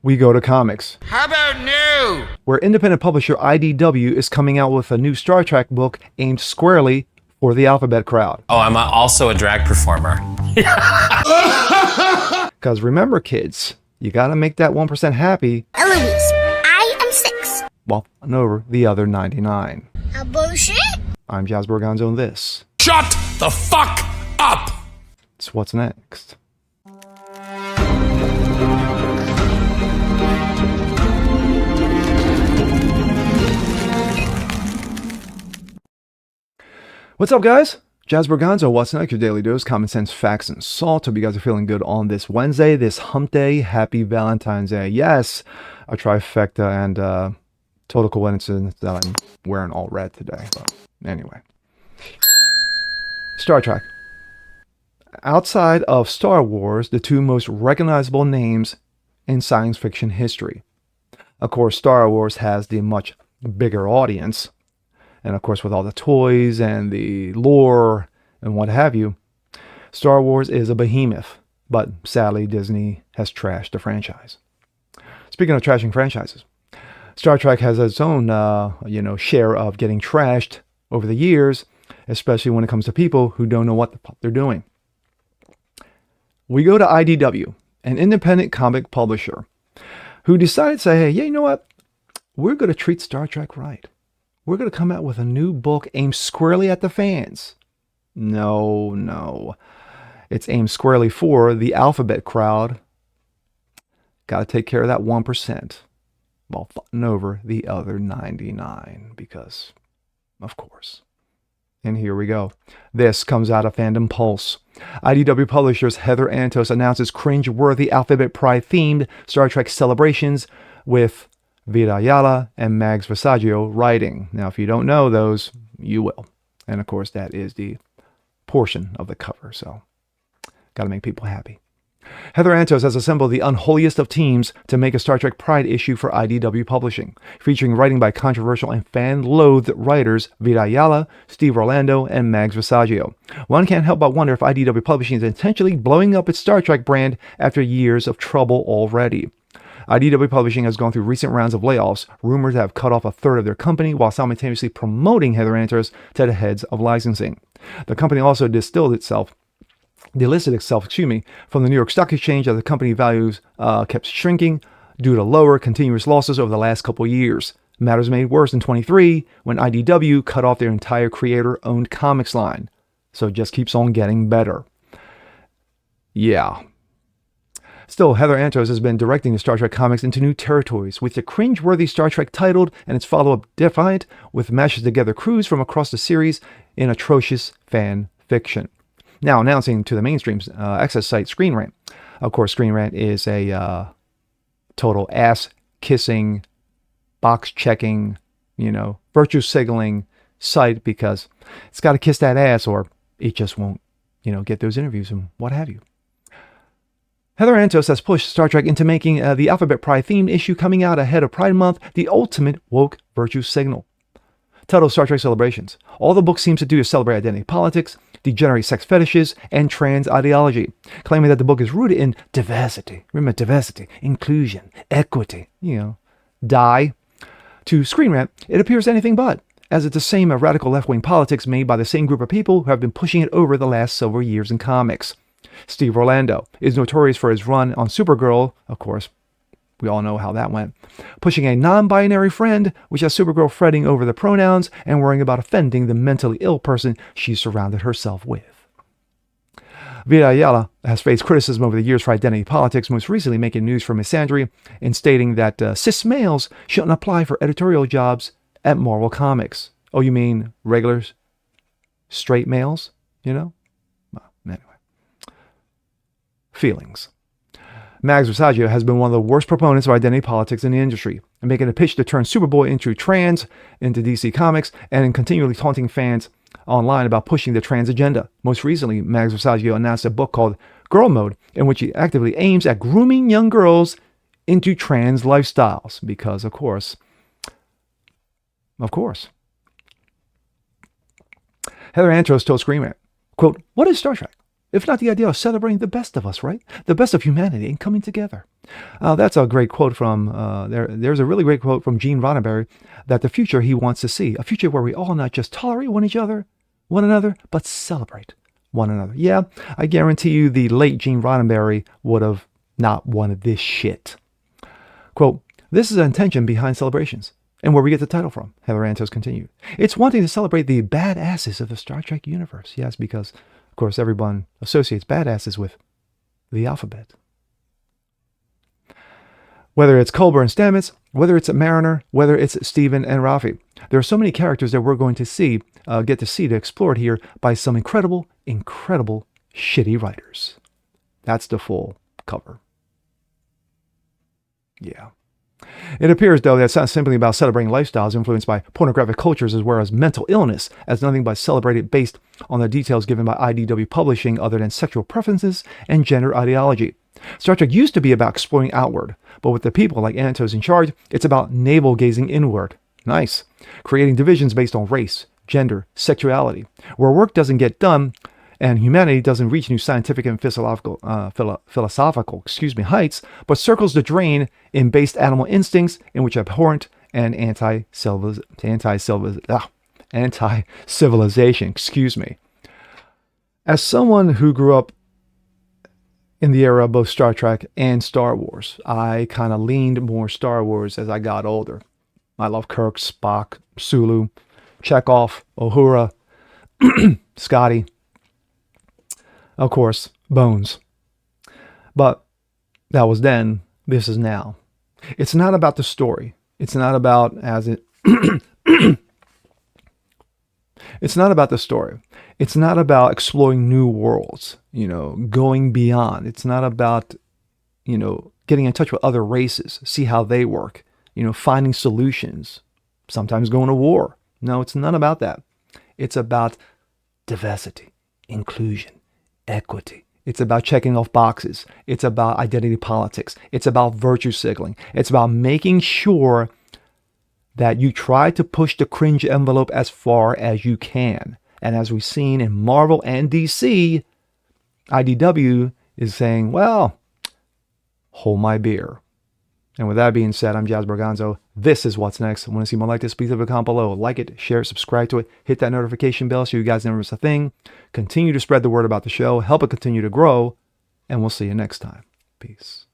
We go to comics, How about new? where independent publisher IDW is coming out with a new Star Trek book aimed squarely for the alphabet crowd. Oh, I'm also a drag performer. Because remember, kids, you gotta make that 1% happy Eloise, I am 6. while fighting over the other 99. A bullshit? I'm Jasper Gonzo, and this Shut the fuck up! is What's Next. What's up, guys? Jasper Gonzo, What's Next? Your daily dose, common sense, facts, and salt. Hope you guys are feeling good on this Wednesday, this hump day. Happy Valentine's Day. Yes, a trifecta and total coincidence that I'm wearing all red today. But anyway. Star Trek. Outside of Star Wars, the two most recognizable names in science fiction history. Of course, Star Wars has the much bigger audience. And of course, with all the toys and the lore and what have you, Star Wars is a behemoth. But sadly, Disney has trashed the franchise. Speaking of trashing franchises, Star Trek has its own, share of getting trashed over the years, especially when it comes to people who don't know what the fuck they're doing. We go to IDW, an independent comic publisher, who decided to say, hey, yeah, you know what? We're going to treat Star Trek right. We're going to come out with a new book aimed squarely at the fans. No. It's aimed squarely for the alphabet crowd. Got to take care of that 1% while fighting over the other 99 because, of course. And here we go. This comes out of Fandom Pulse. IDW publishers Heather Antos announces cringe-worthy Alphabet Pride-themed Star Trek celebrations with Vida Ayala and Mags Visaggio writing. Now, if you don't know those, you will. And of course, that is the portion of the cover. So, got to make people happy. Heather Antos has assembled the unholiest of teams to make a Star Trek Pride issue for IDW Publishing, featuring writing by controversial and fan-loathed writers Vida Ayala, Steve Orlando, and Mags Visaggio. One can't help but wonder if IDW Publishing is intentionally blowing up its Star Trek brand after years of trouble already. IDW Publishing has gone through recent rounds of layoffs, rumored to have cut off a third of their company while simultaneously promoting Heather Antos to the heads of licensing. The company also delisted itself from the New York Stock Exchange as the company values kept shrinking due to lower continuous losses over the last couple of years. Matters made worse in 23 when IDW cut off their entire creator-owned comics line. So it just keeps on getting better. Yeah. Still, Heather Antos has been directing the Star Trek comics into new territories, with the cringe-worthy Star Trek titled and its follow-up Defiant, with mashes together crews from across the series in atrocious fan fiction. Now announcing to the mainstream access site Screen Rant. Of course, Screen Rant is a total ass-kissing, box-checking, virtue signaling site because it's got to kiss that ass or it just won't, get those interviews and what have you. Heather Antos has pushed Star Trek into making the Alphabet Pride themed issue coming out ahead of Pride Month the ultimate woke virtue signal. Titled Star Trek Celebrations. All the book seems to do is celebrate identity politics, degenerate sex fetishes, and trans ideology, claiming that the book is rooted in diversity. Remember, diversity, inclusion, equity, die. To Screen Rant, it appears anything but, as it's the same radical left-wing politics made by the same group of people who have been pushing it over the last several years in comics. Steve Orlando is notorious for his run on Supergirl, of course. We all know how that went. Pushing a non-binary friend, which has Supergirl fretting over the pronouns and worrying about offending the mentally ill person she surrounded herself with. Vida Ayala has faced criticism over the years for identity politics, most recently making news for misandry and stating that cis males shouldn't apply for editorial jobs at Marvel Comics. Oh, you mean regular straight males? Well, anyway. Feelings. Mags Visaggio has been one of the worst proponents of identity politics in the industry, and making a pitch to turn Superboy into DC Comics, and continually taunting fans online about pushing the trans agenda. Most recently, Mags Visaggio announced a book called Girl Mode, in which he actively aims at grooming young girls into trans lifestyles, because, of course. Heather Antos told Screen Rant, quote, "What is Star Trek? if not the idea of celebrating the best of us, right? The best of humanity and coming together. That's a great quote from, there's a really great quote from Gene Roddenberry, that the future he wants to see, a future where we all not just tolerate one another, but celebrate one another. Yeah, I guarantee you the late Gene Roddenberry would have not wanted this shit. Quote, this is the intention behind celebrations, and where we get the title from, Heather Antos continued. It's one thing to celebrate the badasses of the Star Trek universe. Yes, because, of course, everyone associates badasses with the alphabet. Whether it's Culber and Stamets, whether it's Mariner, whether it's Steven and Rafi, there are so many characters that we're going to get to explore it here by some incredible shitty writers. That's the full cover. Yeah. It appears, though, that it's not simply about celebrating lifestyles influenced by pornographic cultures as well as mental illness, as nothing but celebrated based on the details given by IDW publishing other than sexual preferences and gender ideology. Star Trek used to be about exploring outward, but with the people like Antos in charge, it's about navel-gazing inward. Nice. Creating divisions based on race, gender, sexuality, where work doesn't get done and humanity doesn't reach new scientific and philosophical heights, but circles the drain in based animal instincts in which abhorrent and anti-civilization. As someone who grew up in the era of both Star Trek and Star Wars, I kind of leaned more Star Wars as I got older. I love Kirk, Spock, Sulu, Chekhov, Uhura, Scotty, of course, Bones. But that was then, this is now. It's not about the story. It's not about It's not about the story. It's not about exploring new worlds, going beyond. It's not about, getting in touch with other races, see how they work, finding solutions, sometimes going to war. No, it's not about that. It's about diversity, inclusion, equity. It's about checking off boxes. It's about identity politics. It's about virtue signaling. It's about making sure that you try to push the cringe envelope as far as you can. And as we've seen in Marvel and DC, IDW is saying, well, hold my beer. And with that being said, I'm Jazz Berganzo. This is What's Next. I want to see more like this, please leave a comment below. Like it, share it, subscribe to it, hit that notification bell so you guys never miss a thing. Continue to spread the word about the show, help it continue to grow, and we'll see you next time. Peace.